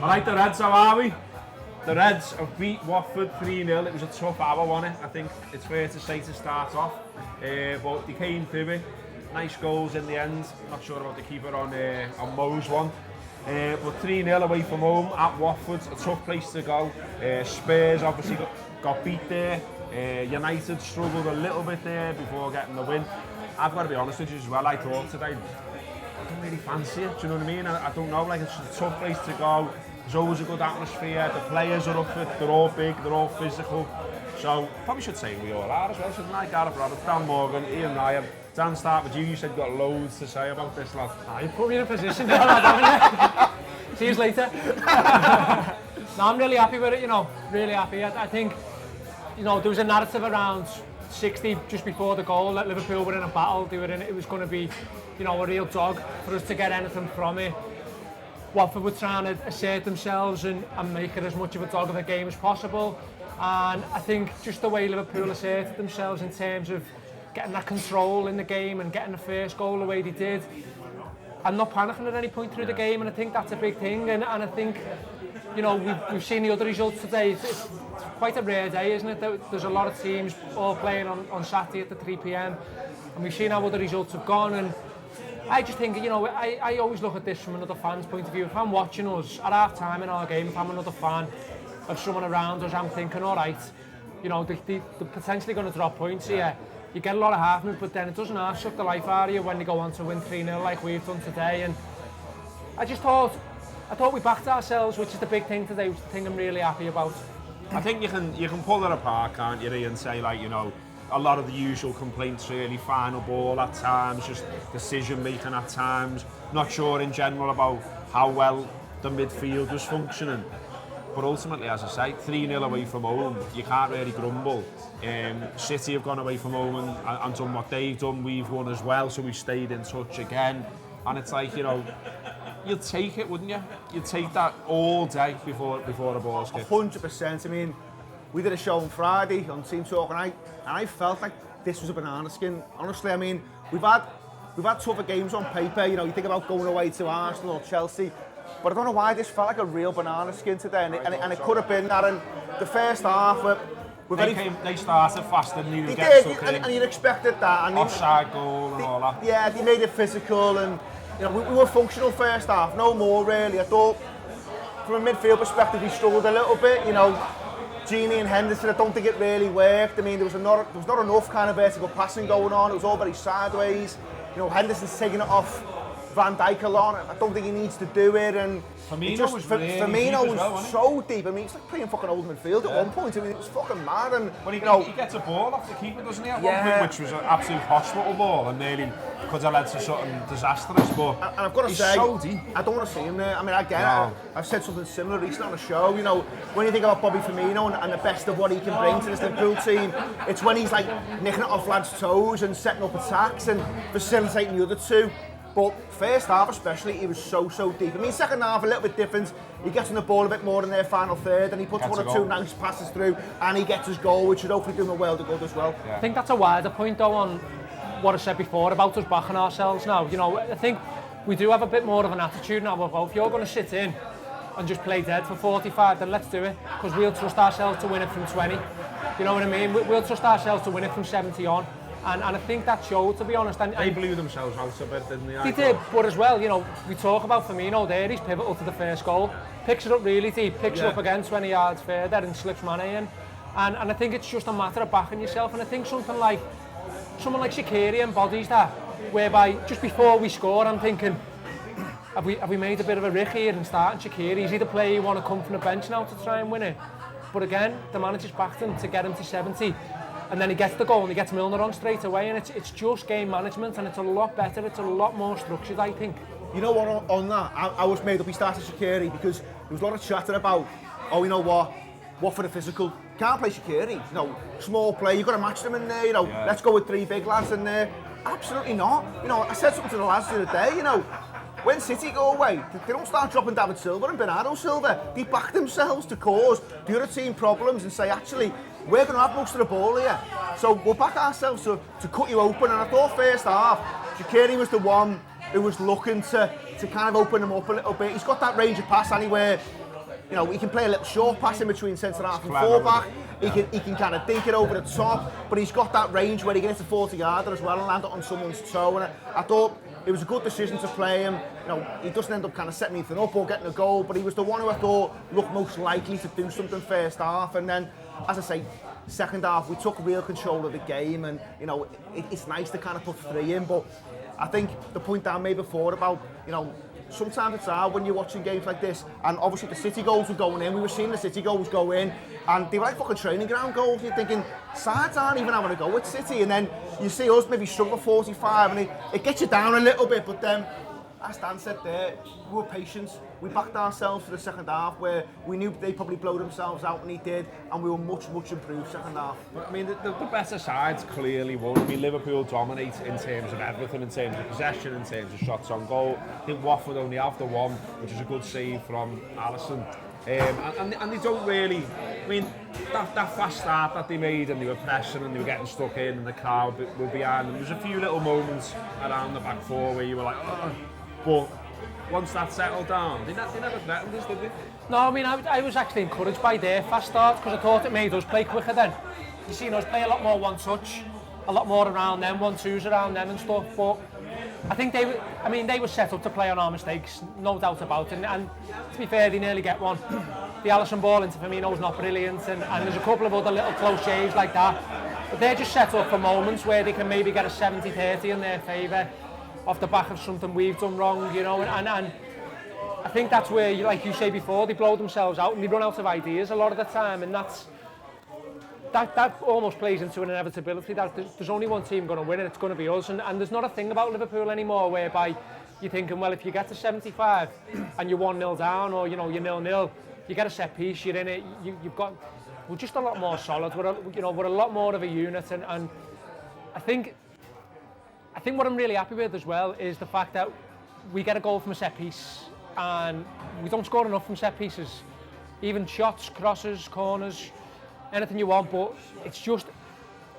Right, the Reds, how are we? The Reds have beat Watford 3-0. It was a tough hour, wasn't it? I think it's fair to say to start off. But they came through it. Nice goals in the end. Not sure about the keeper on Mo's one. But 3-0 away from home at Watford. A tough place to go. Spurs obviously got beat there. United struggled a little bit there before getting the win. I've got to be honest with you as well. I thought today, I don't really fancy it. Do you know what I mean? I don't know. Like, it's just a tough place to go. There's always a good atmosphere. The players are up for it. They're all big. They're all physical. So probably should say we all are as well, shouldn't I? Gareth Roberts, Dan Morgan, Ian Ryan. Dan, start with you. You said you've got loads to say about this, lad. You put me in a position there, lad, haven't you? See you later. No, I'm really happy with it, you know. Really happy. I think, you know, there was a narrative around 60 just before the goal that Liverpool were in a battle. They were in. It was going to be, you know, a real dog for us to get anything from it. Watford were trying to assert themselves and make it as much of a dog of a game as possible. And I think just the way Liverpool asserted themselves in terms of getting that control in the game and getting the first goal the way they did, and not panicking at any point through the game, and I think that's a big thing. And I think, you know, we've seen the other results today. It's quite a rare day, isn't it? There's a lot of teams all playing on Saturday at the 3 p.m. and we've seen how other results have gone. And I just think, you know, I always look at this from another fan's point of view. If I'm watching us at half time in our game, if I'm another fan of someone around us, I'm thinking, all right, you know, they're potentially going to drop points here. You get a lot of half-moves, but then it doesn't half suck the life out of you when they go on to win 3-0 like we've done today. And I thought we backed ourselves, which is the big thing today, which is the thing I'm really happy about. I think you can pull it apart, can't you, and say, like, you know, a lot of the usual complaints really, final ball at times, just decision making at times, not sure in general about how well the midfield was functioning. But ultimately, as I say, 3-0 away from home, you can't really grumble. City have gone away from home and done what they've done. We've won as well, so we've stayed in touch again. And it's like, you know, you'd take it, wouldn't you? You'd take that all day before the ball's kicked. 100%. I mean, we did a show on Friday on Team Talk, and I felt like this was a banana skin. Honestly, I mean, we've had tougher games on paper. You know, you think about going away to Arsenal or Chelsea, but I don't know why this felt like a real banana skin today, and it could have been that. And the first half, they started fast, didn't they? They did, and you'd expected that. And offside goal and all that. Yeah, they made it physical, and you know, we were functional first half, no more really. I thought, from a midfield perspective, we struggled a little bit. You know, Gini and Henderson, I don't think it really worked. I mean, there was not enough kind of vertical passing going on. It was all very sideways. You know, Henderson's taking it off Van Dijk a lot. I don't think he needs to do it. And Firmino was really Firmino deep was as well, so deep. I mean, it's like playing fucking old midfield at one point. I mean, it was fucking mad. And well, he gets a ball off the keeper, doesn't he? At one point, which was an absolute hospital ball, and nearly could have led to something disastrous. But and I've got to say, so deep. I don't want to see him there. I mean, again, I've said something similar recently on a show. You know, when you think about Bobby Firmino and the best of what he can bring to this Liverpool team, it's when he's like nicking it off lads' toes and setting up attacks and facilitating the other two. But first half especially, he was so deep. I mean, second half a little bit different. He gets on the ball a bit more in their final third, and he puts one or two nice passes through, and he gets his goal, which should hopefully do him a world of good as well. Yeah. I think that's a wider point though on what I said before about us backing ourselves now. You know, I think we do have a bit more of an attitude now of, well, if you're going to sit in and just play dead for 45, then let's do it, because we'll trust ourselves to win it from 20. You know what I mean? We'll trust ourselves to win it from 70 on. And I think that showed, to be honest. And they blew themselves out a bit, didn't they? They did, but as well, you know, we talk about Firmino there, he's pivotal to the first goal. Picks it up really deep, picks it up again 20 yards further and slips Mane in. And I think it's just a matter of backing yourself. And I think someone like Shaqiri embodies that, whereby just before we score, I'm thinking, have we made a bit of a rick here and starting Shaqiri? Is he the player you want to come from the bench now to try and win it? But again, the manager's backed him to get him to 70. And then he gets the goal and he gets Milner on straight away, and it's just game management, and it's a lot better, it's a lot more structured, I think. You know what, on that, I was made up he started Shaqiri because there was a lot of chatter about, oh, you know what for the physical? Can't play Shaqiri, you know, small play, you've got to match them in there, you know, let's go with 3 big lads in there. Absolutely not. You know, I said something to the lads the other day, you know, when City go away, they don't start dropping David Silva and Bernardo Silva. They back themselves to cause the other team problems and say, actually, we're going to have most of the ball here. So we'll back ourselves to cut you open. And I thought first half, Shaqiri was the one who was looking to kind of open him up a little bit. He's got that range of pass anywhere. you know, he can play a little short pass in between centre half and full-back. He can kind of dink it over the top, but he's got that range where he can hit the 40-yarder as well and land it on someone's toe. And I thought it was a good decision to play him. You know, he doesn't end up kind of setting anything up or getting a goal, but he was the one who I thought looked most likely to do something first half. And then, as I say, second half we took real control of the game, and you know, it's nice to kind of put 3 in. But I think the point I made before about, you know, sometimes it's hard when you're watching games like this, and obviously the City goals were going in. We were seeing the City goals go in, and they were like fucking training ground goals. You're thinking, sides aren't even having a go at City, and then you see us maybe struggle 45, and it gets you down a little bit. But then, as Dan said there, we were patient. We backed ourselves for the second half, where we knew they probably blow themselves out, and he did, and we were much improved second half. But, I mean, the better sides clearly won. I mean, Liverpool dominate in terms of everything, in terms of possession, in terms of shots on goal. I think Watford only have the one, which is a good save from Alisson. And they don't really, I mean, that fast start that they made, and they were pressing and they were getting stuck in, and the crowd were behind them. There was a few little moments around the back four where you were like, oh. But once that settled down, they never threatened us, did they? No, I mean, I was actually encouraged by their fast start, because I thought it made us play quicker then. You've seen us play a lot more one-touch, a lot more around them, 1-2s around them and stuff, but I think they were set up to play on our mistakes, no doubt about it, and to be fair, they nearly get one. The Alisson ball into Firmino's not brilliant, and there's a couple of other little close shaves like that, but they're just set up for moments where they can maybe get a 70-30 in their favour, off the back of something we've done wrong, you know, and I think that's where, like you say before, they blow themselves out and they run out of ideas a lot of the time, and that almost plays into an inevitability that there's only one team going to win, and it's going to be us, and there's not a thing about Liverpool anymore whereby you're thinking, well, if you get to 75 and you're 1-0 down, or, you know, you're 0-0, you get a set piece, you're in it, we're just a lot more solid, we're a lot more of a unit, and I think what I'm really happy with as well is the fact that we get a goal from a set piece, and we don't score enough from set pieces. Even shots, crosses, corners, anything you want, but it's just,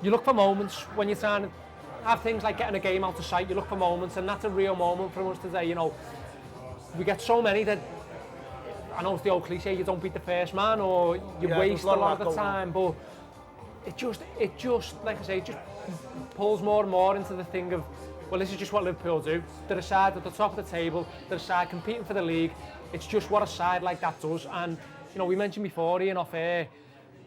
you look for moments when you're trying to have things like getting a game out of sight, you look for moments, and that's a real moment for us today, you know. We get so many that, I know it's the old cliche, you don't beat the first man, or you waste a lot of the time, but it just, like I say, it just pulls more and more into the thing of, well, this is just what Liverpool do. They're a side at the top of the table, they're a side competing for the league. It's just what a side like that does. And, you know, we mentioned before, Ian, off air,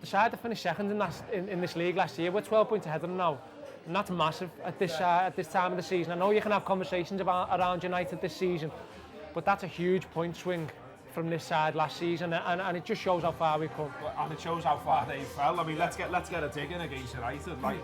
the side that finished second in this league last year, we're 12 points ahead of them now. And that's massive at this time of the season. I know you can have conversations around United this season, but that's a huge point swing from this side last season, and it just shows how far we've come. And it shows how far they fell. I mean, let's get a dig in against United. Like,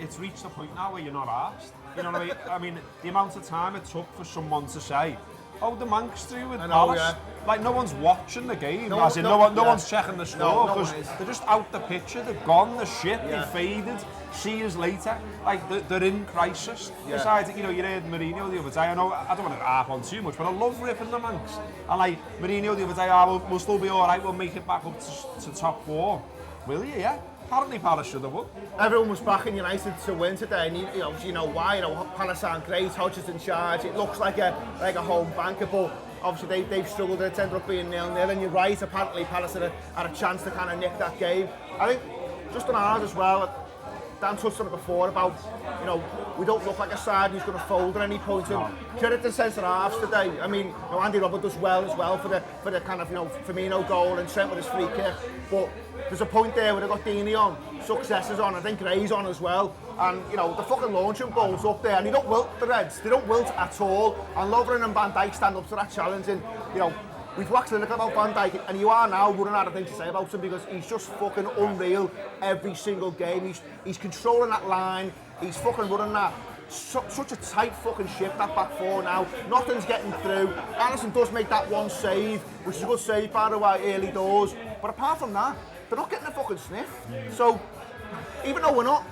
it's reached a point now where you're not asked. You know what I mean? I mean, the amount of time it took for someone to say, "Oh, the Manx through with Palace." Yeah. Like, no one's watching the game. No one's checking the score, because they're just out the picture. They've gone. They're shit. They've faded. See years later, like they're in crisis. Yeah. Besides, you know, you heard Mourinho the other day. I know I don't want to harp on too much, but I love ripping the Manx. And like Mourinho the other day, we'll still be all right. We'll make it back up to top 4. Will you? Yeah. Apparently Palace should have won. Everyone was backing United to win today, and you know why. You know, Palace aren't great. Hodges in charge. It looks like a home banker, but obviously they've struggled. It ended up being 0-0, and you're right. Apparently Palace had a chance to kind of nick that game. I think just on ours as well. Dan touched on it before about, you know, we don't look like a side who's going to fold at any point. And credit to centre halves today. I mean, you know, Andy Roberts does well as well for the kind of, you know, Firmino goal, and Trent with his free kick. But there's a point there where they've got Deeney on, Success is on, I think Gray's on as well. And, you know, the fucking launching ball's up there, and they don't wilt, the Reds. They don't wilt at all. And Lovren and Van Dijk stand up to that challenge. And, you know, we've waxed lyrical about Van Dijk, and you are now running out of things to say about him, because he's just fucking unreal every single game. He's controlling that line, he's fucking running that. Such a tight fucking ship, that back four now. Nothing's getting through. Alisson does make that one save, which is a good save by the way, early doors. But apart from that, they're not getting a fucking sniff. So, even though we're not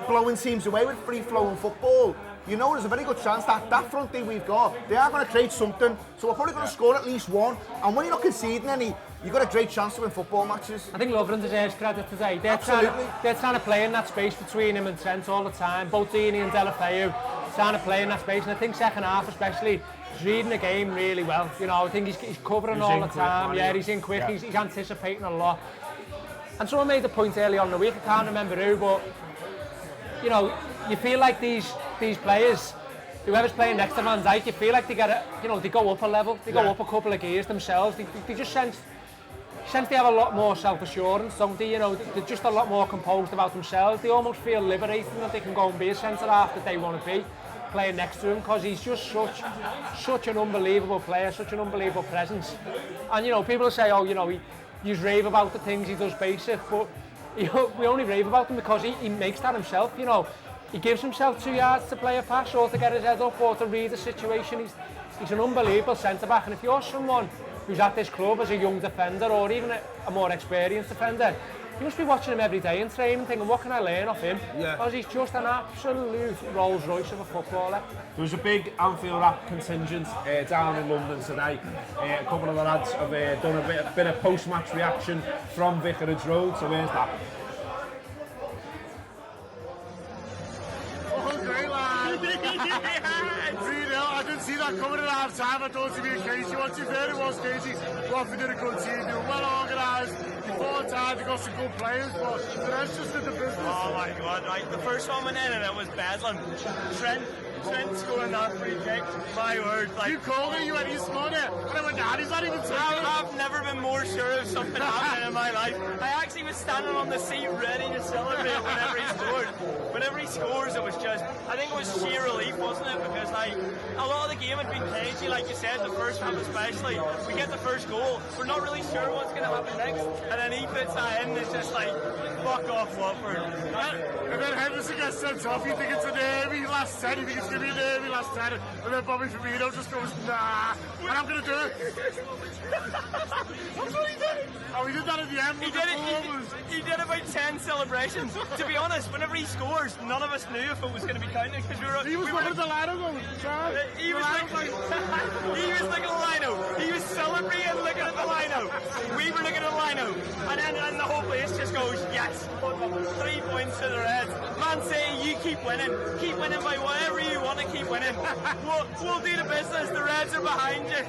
blowing teams away with free-flowing football, you know there's a very good chance that front three we've got, they are going to create something, so we're probably going to score at least one, and when you're not conceding any, you've got a great chance to win football matches. I think Lovren deserves credit today. They're trying to play in that space between him and Trent all the time, both Deeney and Delafeu trying to play in that space, and I think second half especially, He's reading the game really well. You know, I think he's covering all the time. Yeah, he's in quick. Yeah. He's anticipating a lot. And someone made the point early on in the week. I can't remember who, but you know, you feel like these players, whoever's playing next to Van Dijk, you feel like they get a, you know, they go up a level, they go up a couple of gears themselves. They just sense they have a lot more self-assurance, don't they? You know, they're just a lot more composed about themselves. They almost feel liberated that they can go and be a centre-half that they want to be, playing next to him, because he's just such an unbelievable player, such an unbelievable presence. And you know, people say, oh, you know, you rave about the things he does basic, but we only rave about him because he makes that himself. You know, he gives himself 2 yards to play a pass or to get his head up or to read a situation. He's an unbelievable centre-back, and if you're someone who's at this club as a young defender or even a more experienced defender, you must be watching him every day in training thinking, what can I learn off him? Yeah. Because he's just an absolute Rolls Royce of a footballer. There was a big Anfield Wrap contingent down in London today. A couple of the lads have done a bit of post-match reaction from Vicarage Road, so where's that? Oh, great lad! 3-0, I didn't see that coming at half time. I thought it'd be a cagey one. To be fair, it was cagey. Watford did a good team, they were well organised. They fought hard, they got some good players, but the rest just did the business. Oh my god, right. The first one went in and it was bedlam. Trent scoring that free kick, my word. Like, you called me, you went, he's scored it. And I went, he's not even taking it. I've never been more sure of something happening in my life. I actually was standing on the seat ready to celebrate whenever he scored. Whenever he scores, it was just, I think it was sheer relief, wasn't it? Because like, a lot of the game had been cagey, like you said, the first half especially. We get the first goal, we're not really sure what's going to happen next. And then he puts that in, it's just like, fuck off Watford. And then Henderson gets sent off, you think it's an derby last 10, you think it's going to be an derby last 10, and then Bobby Firmino just goes, nah, and I'm going to do it. That's what he did. Oh, he did that at the end. He did about 10 celebrations. To be honest, whenever he scores, none of us knew if it was going to be counted, because he was looking at the lino going, he was looking at the lino. He was celebrating looking at the lino. We were looking at the lino. And then the whole place just goes, yes, 3 points to the Reds. Man City, you keep winning by whatever you want to keep winning. We'll do the business, the Reds are behind you.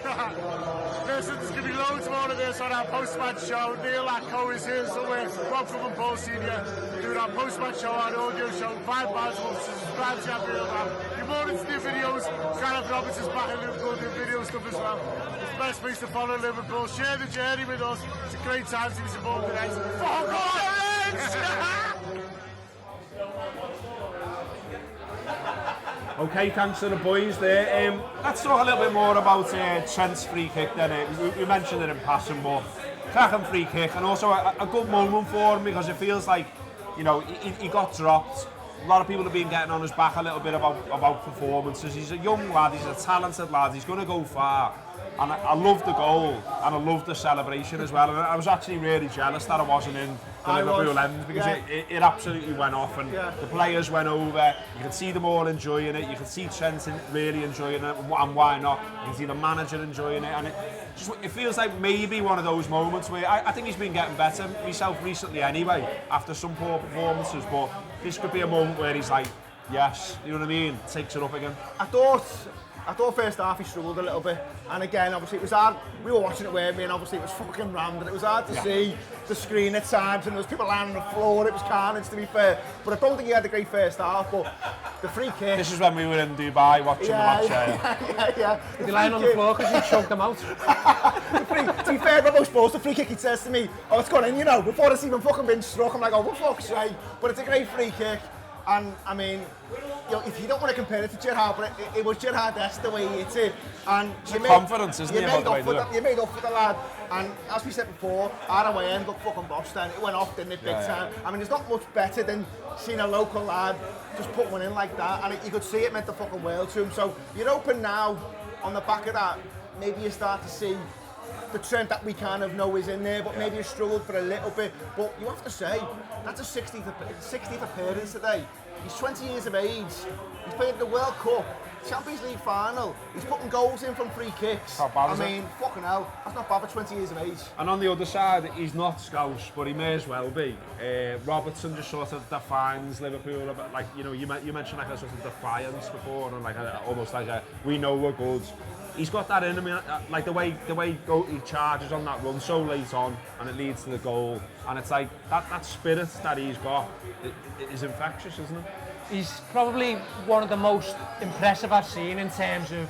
Listen, there's going to be loads more of this on our post-match show. Neil Atco is here somewhere, Rob Cook and Paul Senior, doing our post-match show, our audio show, 5 miles up, subscribe to Anfield Wrap. You're more into new videos, Gareth Roberts is back in Liverpool doing video stuff as well. It's the best place to follow Liverpool. Share the journey with us. It's a great time to be involved in it. Fuck on! Okay, thanks to the boys there. Let's talk a little bit more about Trent's free kick then. We mentioned it in passing, but cracking free kick, and also a good moment for him, because it feels like, you know, he got dropped. A lot of people have been getting on his back a little bit about performances. He's a young lad, he's a talented lad, he's going to go far. And I love the goal, and I love the celebration as well. And I was actually really jealous that I wasn't in the Liverpool end, because it absolutely went off, and the players went over. You could see them all enjoying it. You could see Trent really enjoying it, and why not? You can see the manager enjoying it, and it feels like maybe one of those moments where I think he's been getting better myself recently anyway, after some poor performances. But this could be a moment where he's like, yes, you know what I mean? Takes it up again. I thought first half he struggled a little bit, and again, obviously it was hard. We were watching it with me, and obviously it was fucking rammed, and it was hard to see the screen at times, and there was people lying on the floor. It was carnage, to be fair. But I don't think he had a great first half. But the free kick. This is when we were in Dubai watching the match. Yeah. He's lying on the floor because you choked him out. To be fair, about most the free kick, he says to me, "Oh, it's gone in," you know. Before it's even fucking been struck, I'm like, "Oh, for fuck's sake!" But it's a great free kick. And I mean, you know, if you don't want to compare it to Gerrard, but it was Gerrard-esque the way he hit it. And confidence, isn't it? You made up for the lad. And as we said before, RON got fucking bossed then. It went off, didn't it, big time? I mean, there's not much better than seeing a local lad just put one in like that. And you could see it meant the fucking world to him. So you're open now, on the back of that, maybe you start to see the Trent that we kind of know is in there, but maybe he struggled for a little bit. But you have to say, that's a 60th appearance today. He's 20 years of age. He's played the World Cup Champions League final. He's putting goals in from free kicks. Not bad, I is it? mean, fucking hell. That's not bad for 20 years of age. And on the other side, he's not Scouse, but he may as well be. Robertson just sort of defines Liverpool a bit, like, you know, you mentioned like a sort of defiance before, and like almost like a we know we're good. He's got that in him, like the way he charges on that run so late on, and it leads to the goal. And it's like that spirit that he's got is infectious, isn't it? He's probably one of the most impressive I've seen in terms of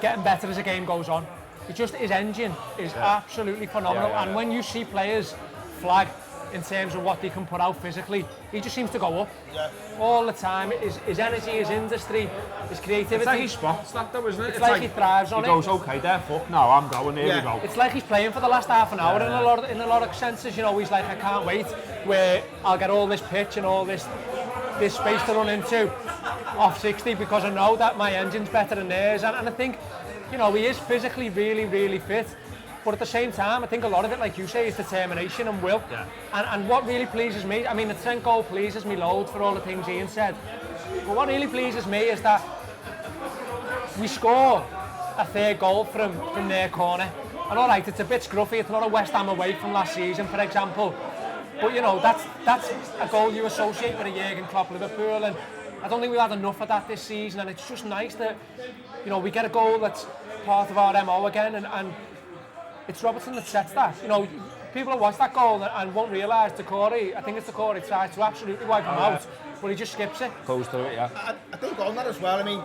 getting better as the game goes on. His engine is absolutely phenomenal, and when you see players flag in terms of what they can put out physically, he just seems to go up all the time. His energy, his industry, his creativity. It's like he spots that though, isn't it? It's like he thrives on it. He goes, okay, they're fucked now, I'm going, here we go. It's like he's playing for the last half an hour in a lot of senses. You know, he's like, I can't wait, where I'll get all this pitch and all this space to run into off 60 because I know that my engine's better than theirs. And I think, you know, he is physically really, really fit. But at the same time, I think a lot of it, like you say, is determination and will. Yeah. And what really pleases me, I mean, the Trent goal pleases me loads for all the things Ian said. But what really pleases me is that we score a third goal from their corner. And all right, it's a bit scruffy. It's not a West Ham away from last season, for example. But you know, that's a goal you associate with a Jurgen Klopp Liverpool, and I don't think we've had enough of that this season. And it's just nice that, you know, we get a goal that's part of our MO again, and it's Robertson that sets that. You know, people will watch that goal and won't realise I think it's Decore tries to absolutely wipe him out, but he just skips it. Goes through it, I think on that as well, I mean,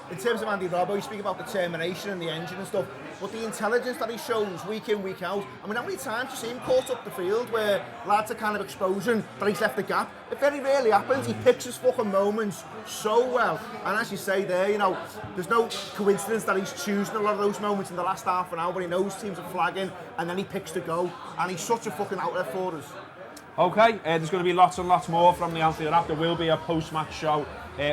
in terms of Andy Robbo, you speak about determination and the engine and stuff, but the intelligence that he shows week in, week out. I mean, how many times you see him caught up the field where lads are kind of exposing that he's left the gap? It very rarely happens. He picks his fucking moments so well. And as you say there, you know, there's no coincidence that he's choosing a lot of those moments in the last half an hour when he knows teams are flagging, and then he picks the goal. And he's such a fucking outlet for us. Okay, there's going to be lots and lots more from the Anfield Wrap. There will be a post-match show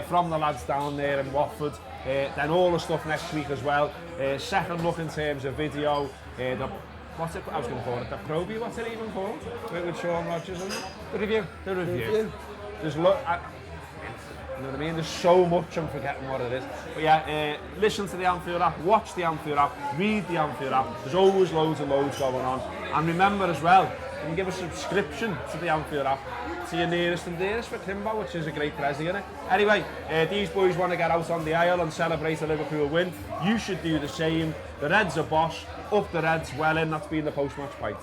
from the lads down there in Watford. Then all the stuff next week as well. Second look in terms of video. What's it? I was going to call it the Proby. What's it even called? With Sean Rodgers, isn't it? The review. The review. There's you know what I mean? There's so much I'm forgetting what it is. But yeah, listen to the Anfield Wrap, watch the Anfield Wrap, read the Anfield Wrap. There's always loads going on. And remember as well, you can give a subscription to the Anfield Wrap to your nearest and dearest for Kimbo, which is a great present, isn't it? Anyway, these boys want to get out on the aisle and celebrate a Liverpool win. You should do the same. The Reds are boss. Up the Reds, well in. That's been the post-match Pint.